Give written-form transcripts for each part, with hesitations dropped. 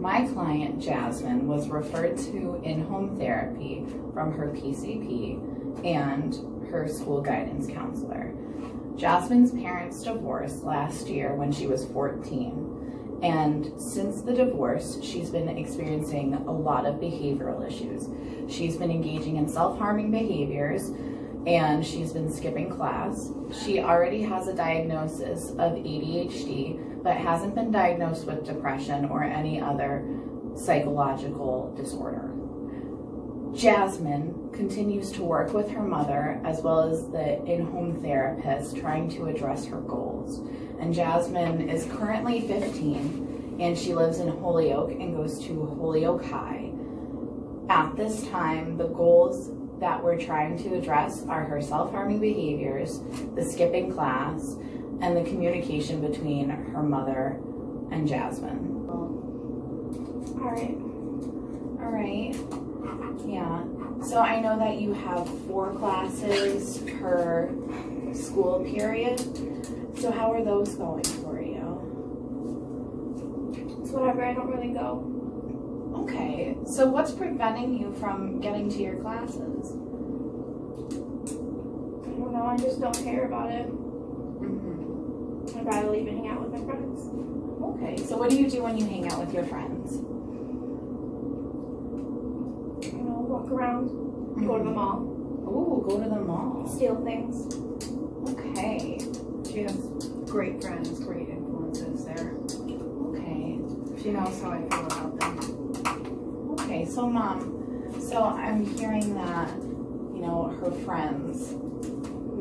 My client, Jasmine, was referred to in-home therapy from her PCP and her school guidance counselor. Jasmine's parents divorced last year when she was 14, and since the divorce, she's been experiencing a lot of behavioral issues. She's been engaging in self-harming behaviors, and she's been skipping class. She already has a diagnosis of ADHD, but hasn't been diagnosed with depression or any other psychological disorder. Jasmine continues to work with her mother as well as the in-home therapist trying to address her goals. And Jasmine is currently 15 and she lives in Holyoke and goes to Holyoke High. At this time, the goals that we're trying to address are her self-harming behaviors, the skipping class, and the communication between her mother and Jasmine. All right. Yeah. So I know that you have 4 classes per school period. So how are those going for you? It's whatever, I don't really go. Okay. So what's preventing you from getting to your classes? I don't know, I just don't care about it. I'd rather leave and hang out with my friends. Okay, so what do you do when you hang out with your friends? You know, walk around, go to the mall. Ooh, go to the mall. Steal things. Okay. She has great friends, great influences there. Okay. She knows how I feel about them. Okay, so Mom, so I'm hearing that, you know, her friends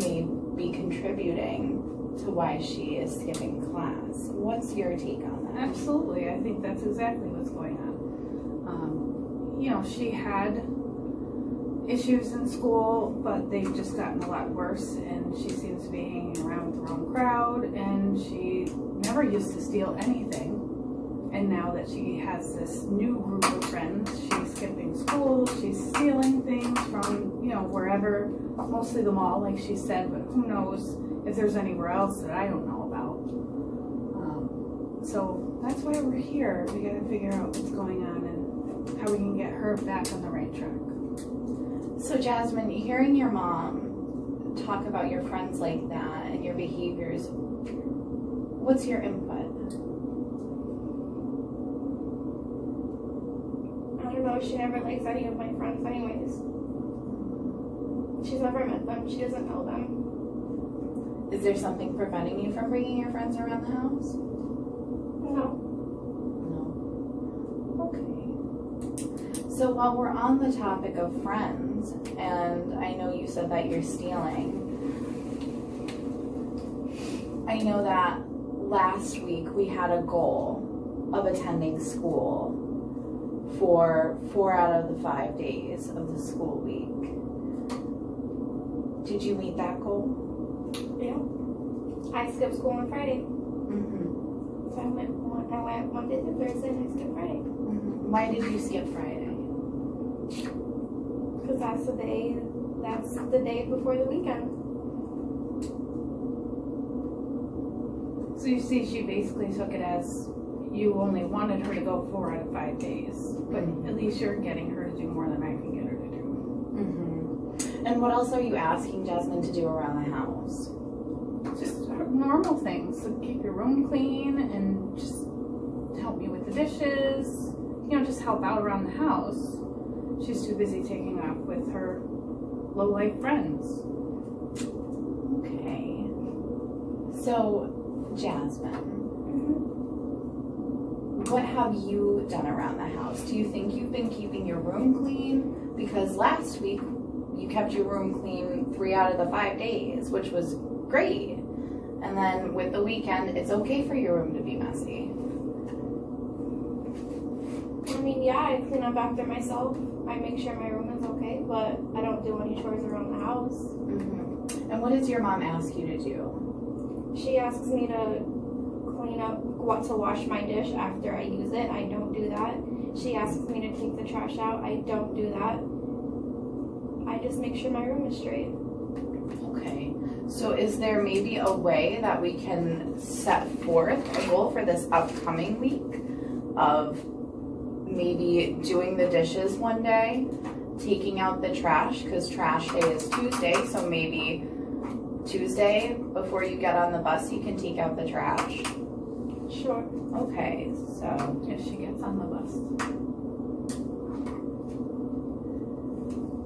may be contributing to why she is skipping class. What's your take on that? Absolutely, I think that's exactly what's going on. You know, she had issues in school, but they've just gotten a lot worse, and she seems to be hanging around with the wrong crowd, and she never used to steal anything. And now that she has this new group of friends, she's skipping school, she's stealing things from, you know, wherever, mostly the mall, like she said, but who knows if there's anywhere else that I don't know about. So that's why we're here. We gotta figure out what's going on and how we can get her back on the right track. So Jasmine, hearing your mom talk about your friends like that and your behaviors, what's your input? I don't know, she never likes any of my friends anyways. She's never met them, she doesn't know them. Is there something preventing you from bringing your friends around the house? No. No. Okay. So while we're on the topic of friends, and I know you said that you're stealing, I know that last week we had a goal of attending school for 4 out of the 5 days of the school week. Did you meet that goal? Yeah. I skipped school on Friday. So I went Monday to Thursday and I skipped Friday. Why did you skip Friday? Because that's the day before the weekend. So you see, she basically took it as you only wanted her to go 4 out of 5 days, but at least you're getting her to do more than I can get her to do. And what else are you asking Jasmine to do around the house? Just normal things, so keep your room clean and just help me with the dishes, you know, just help out around the house. She's too busy taking off with her low-life friends. Okay. So, Jasmine, what have you done around the house? Do you think you've been keeping your room clean? Because last week you kept your room clean 3 out of the 5 days, which was great. And then with the weekend, it's okay for your room to be messy. I mean, yeah, I clean up after myself. I make sure my room is okay, but I don't do any chores around the house. And what does your mom ask you to do? She asks me to clean up, to wash my dish after I use it. I don't do that. She asks me to take the trash out. I don't do that. I just make sure my room is straight. Okay. So is there maybe a way that we can set forth a goal for this upcoming week of maybe doing the dishes one day, taking out the trash, because trash day is Tuesday, so maybe Tuesday before you get on the bus you can take out the trash. Sure. Okay, so If she gets on the bus.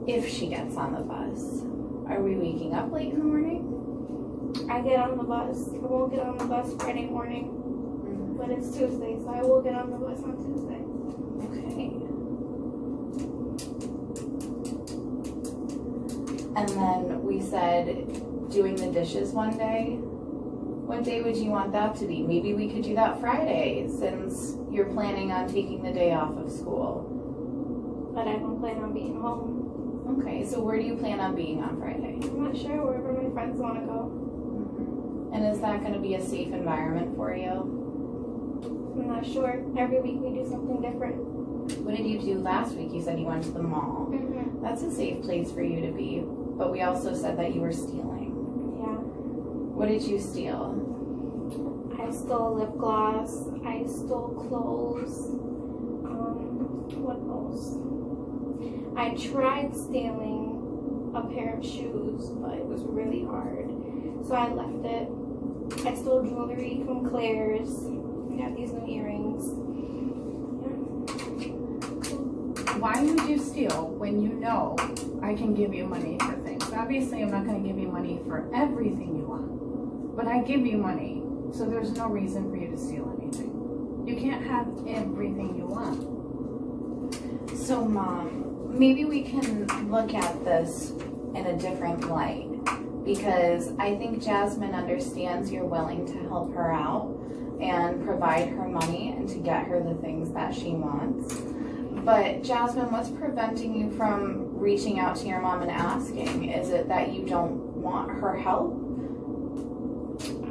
if she gets on the bus, are we waking up late in the morning? I get on the bus. I won't get on the bus Friday morning, but it's Tuesday, so I will get on the bus on Tuesday. Okay. And then we said doing the dishes one day. What day would you want that to be? Maybe we could do that Friday, since you're planning on taking the day off of school. But I don't plan on being home. Okay, so where do you plan on being on Friday? I'm not sure, wherever my friends want to go. And is that going to be a safe environment for you? I'm not sure. Every week we do something different. What did you do last week? You said you went to the mall. That's a safe place for you to be, but we also said that you were stealing. Yeah. What did you steal? I stole lip gloss. I stole clothes. What else? I tried stealing a pair of shoes, but it was really hard. So I left it. I stole jewelry from Claire's. I got these new earrings. Why would you steal when you know I can give you money for things? Obviously, I'm not going to give you money for everything you want, but I give you money, so there's no reason for you to steal anything. You can't have everything you want. So, Mom, maybe we can look at this in a different light, because I think Jasmine understands you're willing to help her out and provide her money and to get her the things that she wants. But Jasmine, what's preventing you from reaching out to your mom and asking? Is it that you don't want her help?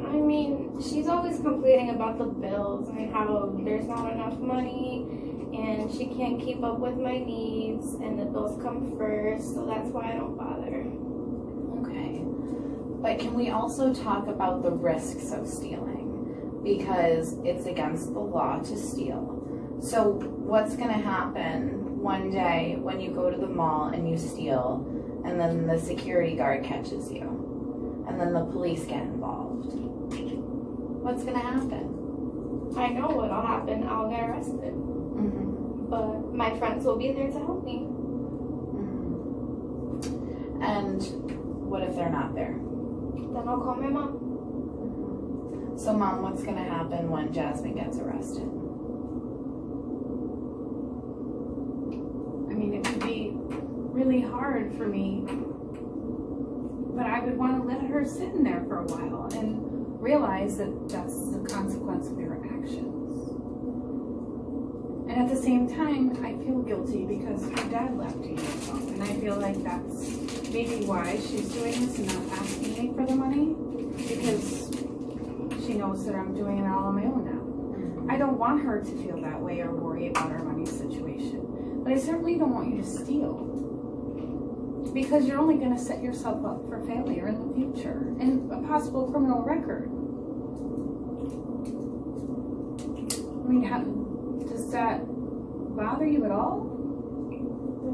I mean, she's always complaining about the bills and how there's not enough money and she can't keep up with my needs and the bills come first, so that's why I don't bother. Okay. But can we also talk about the risks of stealing? Because it's against the law to steal. So what's going to happen one day when you go to the mall and you steal, and then the security guard catches you, and then the police get involved? What's going to happen? I know what'll happen. I'll get arrested. But my friends will be there to help me. And what if they're not there? Then I'll call my mom. So, Mom, what's going to happen when Jasmine gets arrested? I mean, it would be really hard for me, but I would want to let her sit in there for a while and realize that that's the consequence of your actions. And at the same time, I feel guilty because her dad left 2 years ago, and I feel like that's maybe why she's doing this and not asking me for the money, because she knows that I'm doing it all on my own now. I don't want her to feel that way or worry about our money situation. But I certainly don't want you to steal, because you're only going to set yourself up for failure in the future and a possible criminal record. I mean, does that bother you at all?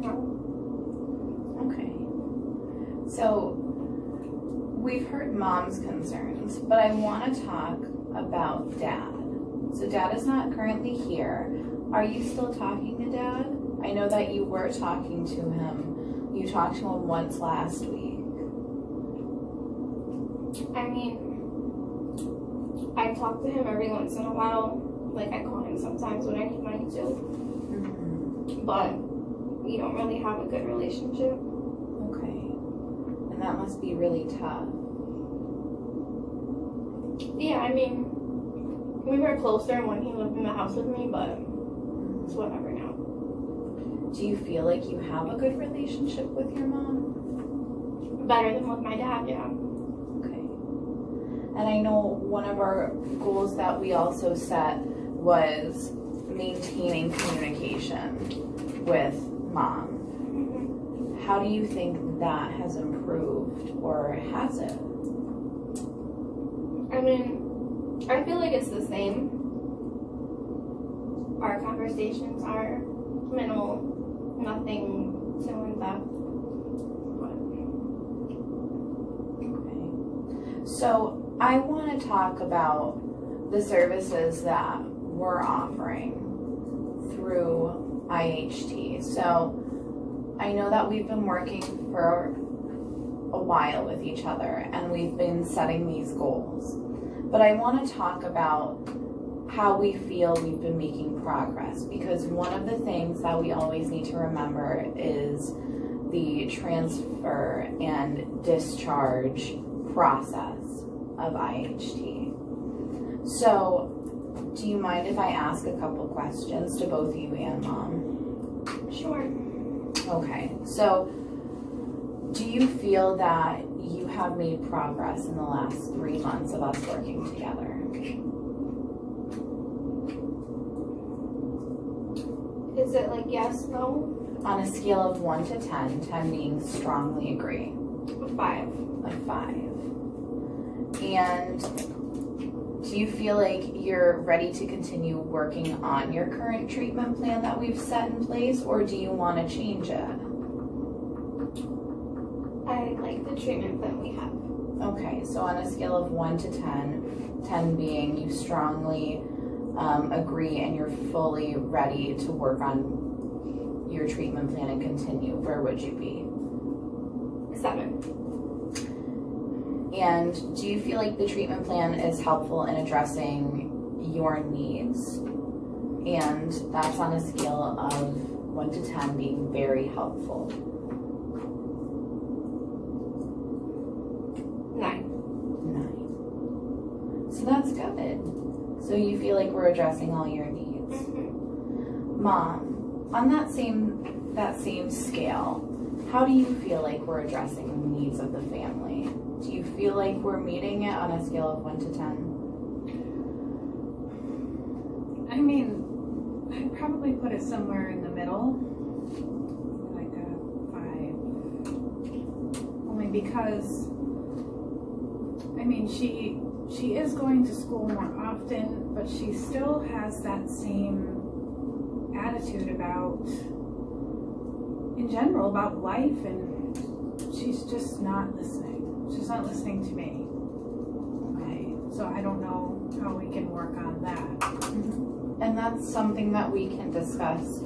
No. Okay. So we've heard Mom's concerns, but I want to talk about Dad. So Dad is not currently here. Are you still talking to Dad? I know that you were talking to him. You talked to him once last week. I mean, I talk to him every once in a while. Like, I call him sometimes when I need money too. But we don't really have a good relationship. Okay. And that must be really tough. Yeah, I mean, we were closer when he lived in the house with me, but it's whatever now. Do you feel like you have a good relationship with your mom? Better than with my dad, yeah. Okay. And I know one of our goals that we also set was maintaining communication with Mom. How do you think that has improved, or has it? I mean, I feel like it's the same. our conversations are minimal, nothing too in depth. So I want to talk about the services that we're offering through IHT. So I know that we've been working for a while with each other and we've been setting these goals. But I want to talk about how we feel we've been making progress, because one of the things that we always need to remember is the transfer and discharge process of IHT. So, do you mind if I ask a couple questions to both you and Mom? Sure. Okay, so do you feel that you have made progress in the last 3 months of us working together? Is it like yes, no? On a scale of 1 to 10, 10 being strongly agree. 5. A 5. And do you feel like you're ready to continue working on your current treatment plan that we've set in place, or do you want to change it? I like the treatment plan we have. Okay, so on a scale of 1 to 10, 10 being you strongly agree and you're fully ready to work on your treatment plan and continue, where would you be? 7. And do you feel like the treatment plan is helpful in addressing your needs? And that's on a scale of 1 to 10 being very helpful. 9. 9. So that's good. So you feel like we're addressing all your needs. Mm-hmm. Mom, on that same scale, how do you feel like we're addressing the needs of the family? Do you feel like we're meeting it on a scale of 1 to 10? I mean, I'd probably put it somewhere in the middle, like a 5. Only because, I mean, she is going to school more often, but she still has that same attitude about, in general, about life, and she's just not listening. She's not listening to me. Okay, so I don't know how we can work on that. Mm-hmm. And that's something that we can discuss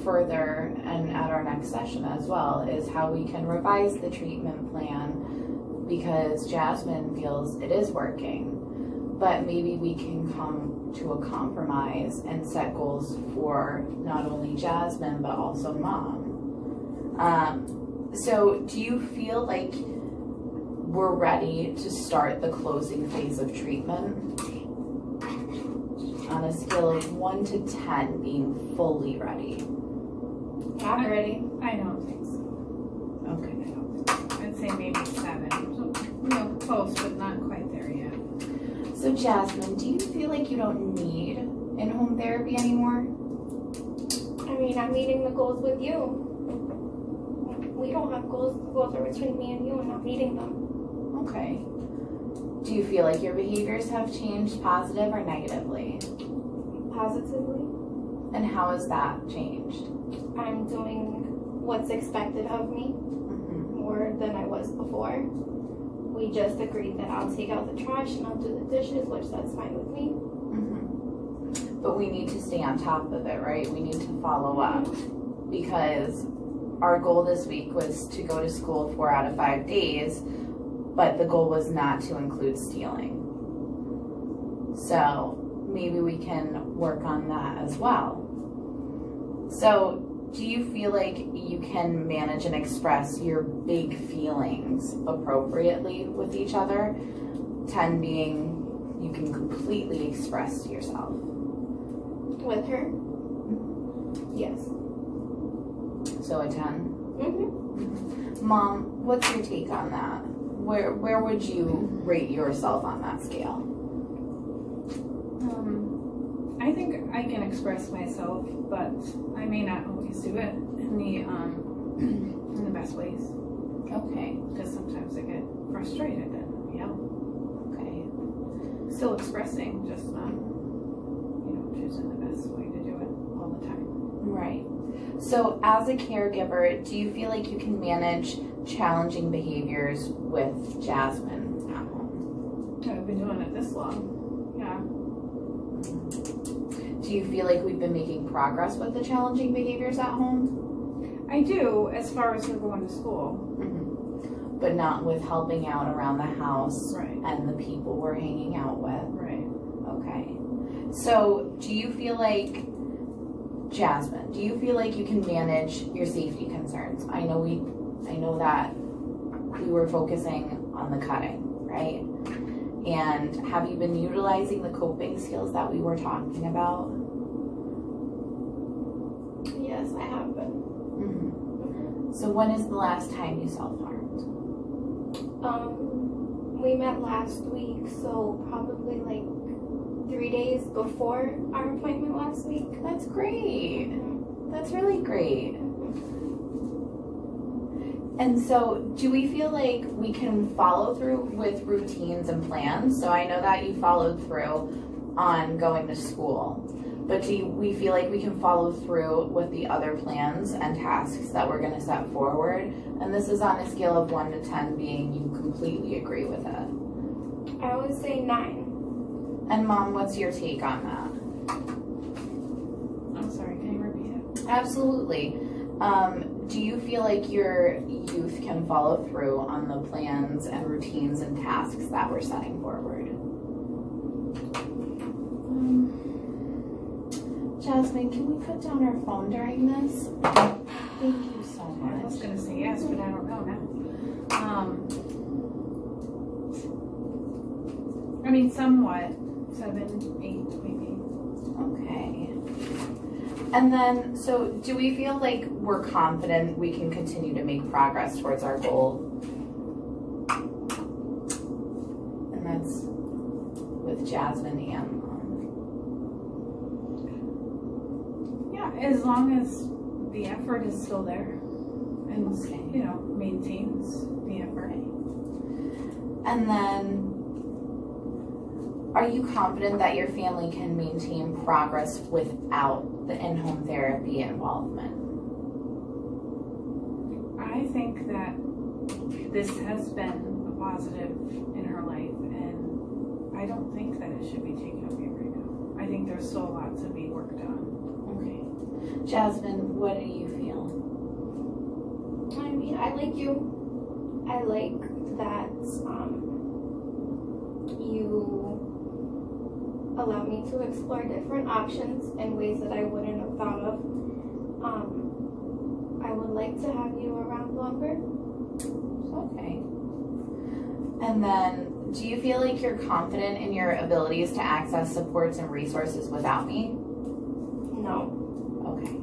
further and at our next session as well, is how we can revise the treatment plan, because Jasmine feels it is working, but maybe we can come to a compromise and set goals for not only Jasmine but also Mom. So do you feel like we're ready to start the closing phase of treatment? On a scale of 1 to 10 being fully ready. Not ready. I don't think so. Okay. I'd say maybe 7. So, close, but not quite there yet. So Jasmine, do you feel like you don't need in-home therapy anymore? I mean, I'm meeting the goals with you. We don't have goals. The goals are between me and you, and not meeting them. Okay. Do you feel like your behaviors have changed positive or negatively? Positively. And how has that changed? I'm doing what's expected of me more than I was before. We just agreed that I'll take out the trash and I'll do the dishes, which that's fine with me. But we need to stay on top of it, right? We need to follow up, because our goal this week was to go to school 4 out of 5 days, but the goal was not to include stealing. So maybe we can work on that as well. So do you feel like you can manage and express your big feelings appropriately with each other? 10 being you can completely express yourself. With her? Yes. So a 10? Mm-hmm. Mom, what's your take on that? Where would you rate yourself on that scale? I think I can express myself, but I may not always do it in the best ways. Okay. Because sometimes I get frustrated and yell. Okay. Still expressing, just not, choosing the best way to do it all the time. Right. So as a caregiver, do you feel like you can manage challenging behaviors with Jasmine at home? I've been doing it this long. Yeah. Do you feel like we've been making progress with the challenging behaviors at home? I do, as far as her going to school. Mm-hmm. But not with helping out around the house Right. and the people we're hanging out with. Right. Okay. So do you feel like, Jasmine, do you feel like you can manage your safety concerns? I know that we were focusing on the cutting, right? And have you been utilizing the coping skills that we were talking about? Yes, I have been. Mm-hmm. So when is the last time you self-harmed? We met last week, so probably like 3 days before our appointment last week. That's great. That's really great. And so do we feel like we can follow through with routines and plans? So I know that you followed through on going to school, but do we feel like we can follow through with the other plans and tasks that we're going to set forward? And this is on a scale of 1 to 10 being you completely agree with it. I would say 9. And Mom, what's your take on that? I'm sorry, can you repeat it? Absolutely. Do you feel like your youth can follow through on the plans and routines and tasks that we're setting forward? Jasmine, can we put down our phone during this? Thank you so I was much. going to say yes, but I don't know now. I mean, somewhat. 7, 8, maybe. Okay. And then, so do we feel like we're confident we can continue to make progress towards our goal? And that's with Jasmine and Mom. Yeah, as long as the effort is still there and, Okay. you know, maintains the effort. And then, are you confident that your family can maintain progress without the in-home therapy involvement? I think that this has been a positive in her life, and I don't think that it should be taken away right now. I think there's still a lot to be worked on. Okay. Jasmine, what do you feel? I mean, I like you. I like that you allow me to explore different options in ways that I wouldn't have thought of. I would like to have you around longer. Okay. And then, do you feel like you're confident in your abilities to access supports and resources without me? No. Okay.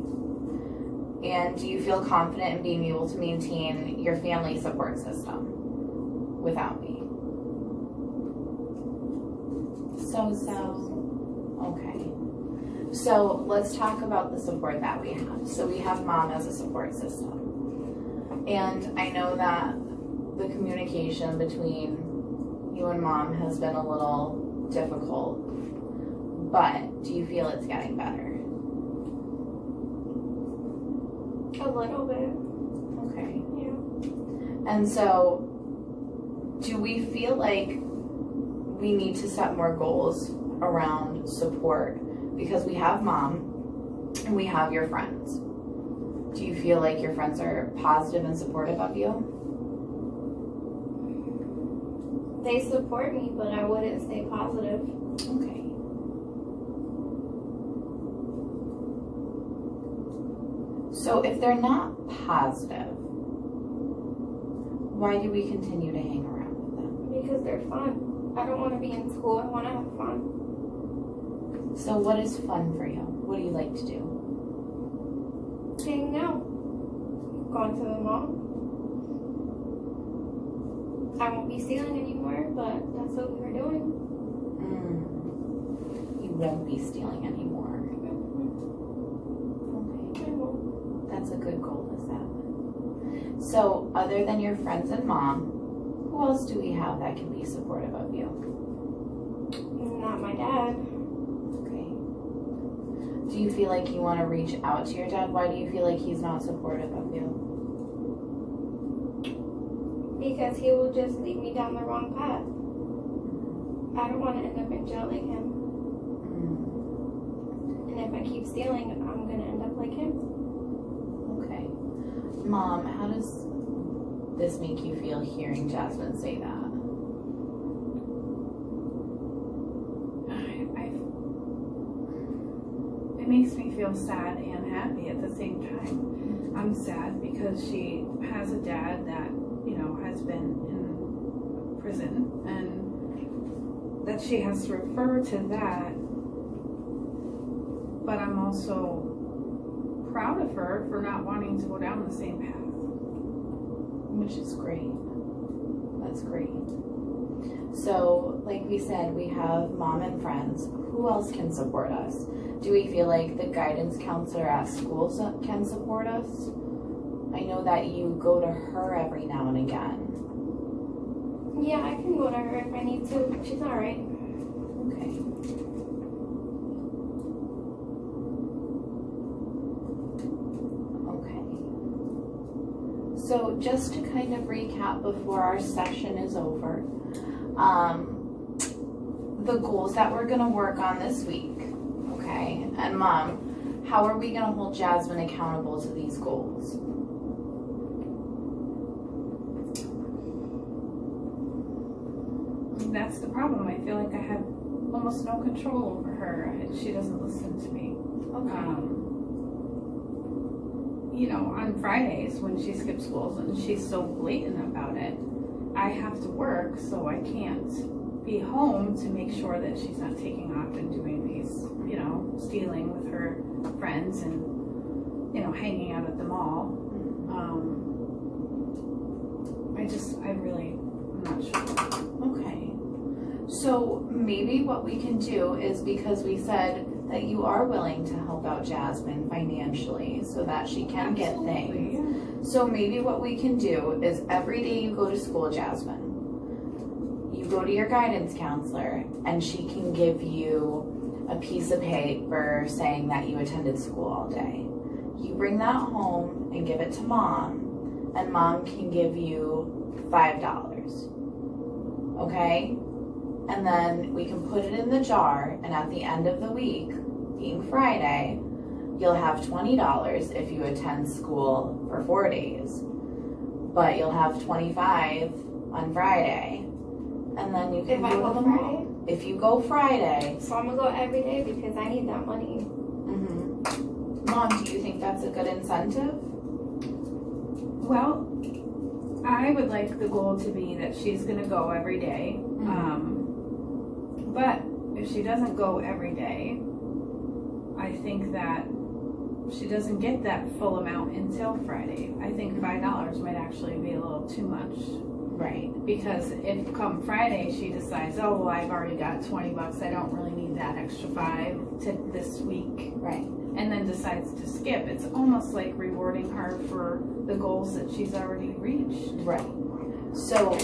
And do you feel confident in being able to maintain your family support system without me? Okay. So let's talk about the support that we have. So we have Mom as a support system. And I know that the communication between you and Mom has been a little difficult, but do you feel it's getting better? A little bit. Okay. Yeah. And so do we feel like we need to set more goals around support? Because we have Mom and we have your friends. Do you feel like your friends are positive and supportive of you? They support me, but I wouldn't stay positive. Okay. So if they're not positive, why do we continue to hang around with them? Because they're fun. I don't want to be in school. I want to have fun. So what is fun for you? What do you like to do? Hanging out. Going to the mall. I won't be stealing anymore, but that's what we were doing. You won't be stealing anymore. Okay. I won't. That's a good goal to set. So other than your friends and Mom, who else do we have that can be supportive of you? Not my dad. Okay. Do you feel like you want to reach out to your dad? Why do you feel like he's not supportive of you? Because he will just lead me down the wrong path. I don't want to end up in jail like him. And if I keep stealing, I'm going to end up like him. Okay. Mom, how does this make you feel hearing Jasmine say that? It makes me feel sad and happy at the same time. I'm sad because she has a dad that, you know, has been in prison and that she has to refer to that. But I'm also proud of her for not wanting to go down the same path. Which is great. That's great. So, like we said, we have mom and friends. Who else can support us? Do we feel like the guidance counselor at school can support us? I know that you go to her every now and again. Yeah, I can go to her if I need to. She's alright. Okay. So just to kind of recap before our session is over, the goals that we're going to work on this week, okay? And Mom, how are we going to hold Jasmine accountable to these goals? That's the problem. I feel like I have almost no control over her. She doesn't listen to me. Okay. You know, on Fridays when she skips schools and she's so blatant about it, I have to work, so I can't be home to make sure that she's not taking off and doing these, you know, stealing with her friends and, you know, hanging out at the mall. I'm not sure. Okay. So maybe what we can do is, because we said that you are willing to help out Jasmine financially so that she can get things. Yeah. So maybe what we can do is every day you go to school, Jasmine, you go to your guidance counselor and she can give you a piece of paper saying that you attended school all day. You bring that home and give it to Mom, and Mom can give you $5. Okay? And then we can put it in the jar, and at the end of the week, being Friday, you'll have $20 if you attend school for 4 days. But you'll have $25 on Friday. And then you can If I go go to the Friday? mall. If you go Friday. So I'm gonna go every day because I need that money. Mom, do you think that's a good incentive? Well, I would like the goal to be that she's going to go every day. But if she doesn't go every day, I think that she doesn't get that full amount until Friday. I think $5 might actually be a little too much. Right. Because if come Friday she decides, oh, well, I've already got $20, I don't really need that extra $5 to this week. Right. And then decides to skip, it's almost like rewarding her for the goals that she's already reached. Right. So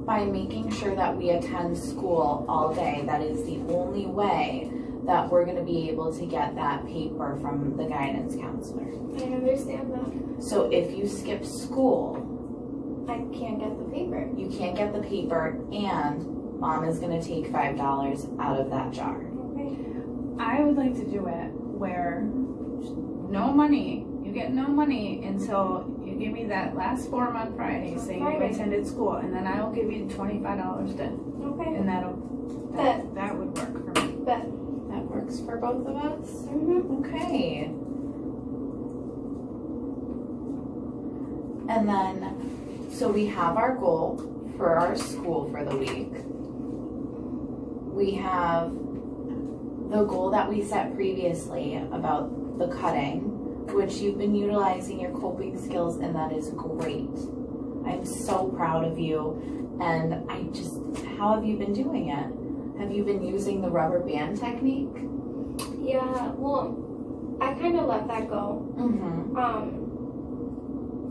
by making sure that we attend school all day, that is the only way that we're going to be able to get that paper from the guidance counselor. I understand that. So if you skip school, I can't get the paper. you can't get the paper, and Mom is going to take $5 out of that jar. Okay. I would like to do it where no money, you get no money until you give me that last form on Friday saying you attended school, and then I'll give you $25 then. Okay. And that would work for me. Bet. That works for both of us? Okay. And then, so we have our goal for our school for the week. We have the goal that we set previously about the cutting, which you've been utilizing your coping skills, and that is great. I'm so proud of you. And how have you been doing it? Have you been using the rubber band technique? Yeah, well, I kind of let that go.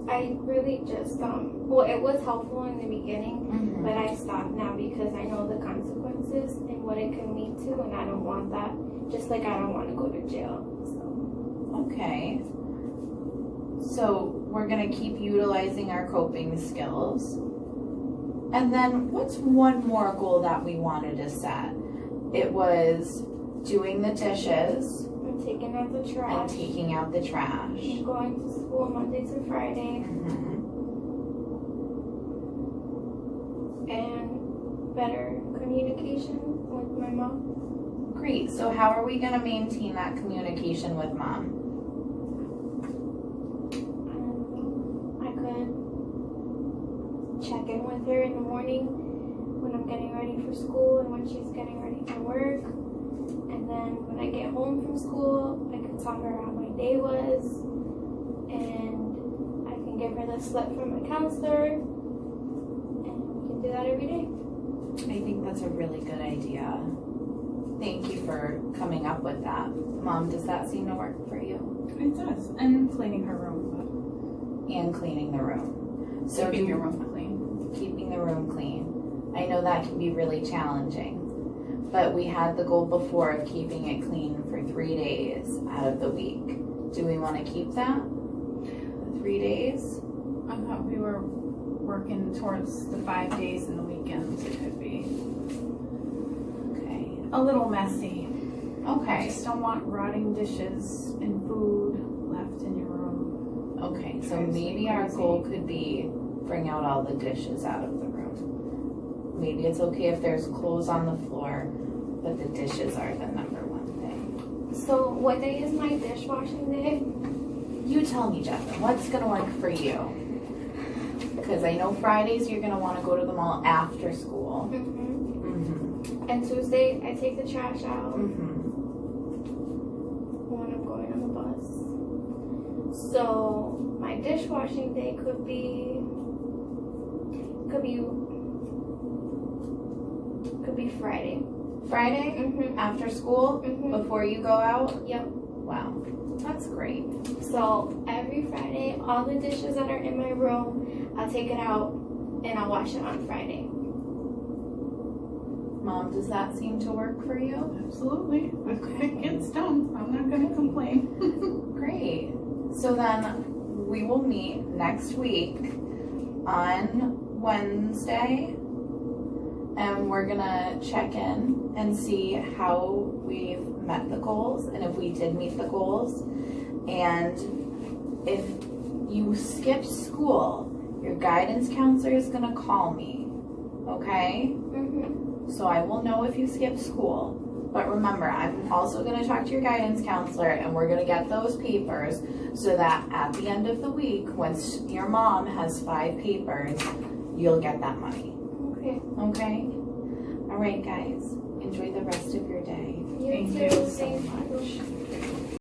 I really just, well, it was helpful in the beginning, but I stopped now because I know the consequences and what it can lead to, and I don't want that just like I don't want to go to jail. So. Okay. So we're gonna keep utilizing our coping skills. And then what's one more goal that we wanted to set? It was doing the dishes And taking out the trash. and taking out the trash. And going to school Monday to Friday. Mhm. And better communication with my mom. Great. So how are we gonna maintain that communication with Mom? I could check in with her in the morning when I'm getting ready for school and when she's getting ready for work. And then when I get home from school, I could tell her how my day was. And I can give her the slip from my counselor. And we can do that every day. I think that's a really good idea. Thank you for coming up with that. Mom, does that seem to work for you? It does. And cleaning her room, And cleaning the room. but So keeping do your room clean. keeping the room clean. I know that can be really challenging, but we had the goal before of keeping it clean for 3 days out of the week. Do we want to keep that? 3 days? I thought we were working towards the 5 days and the weekends. It could be Okay. a little messy. I Okay. just don't want rotting dishes and food left in your room. Okay. So Drives me maybe our crazy. goal could be bring out all the dishes out of the room. Maybe it's okay if there's clothes on the floor, but the dishes are the number one thing. So what day is my dishwashing day? You tell me, Justin, what's gonna work for you? Because I know Fridays you're gonna want to go to the mall after school. Mm-hmm. And Tuesday, I take the trash out Mm-hmm. when I'm going on the bus. So my dishwashing day could be Friday. Friday Mm-hmm. after school Mm-hmm. before you go out. Yep. Wow, that's great. So every Friday, all the dishes that are in my room, I'll take it out and I'll wash it on Friday. Mom, does that seem to work for you? Absolutely. If Okay. it gets done, I'm not going to complain. Great. So then we will meet next week on Wednesday, and we're gonna check in and see how we've met the goals and if we did meet the goals. And if you skip school, your guidance counselor is gonna call me, okay? Mm-hmm. So I will know if you skip school. But remember, I'm also gonna talk to your guidance counselor and we're gonna get those papers so that at the end of the week, once your mom has 5 papers, you'll get that money, Okay. okay? All right, guys, enjoy the rest of your day. You Thank too. you so Thank you. much.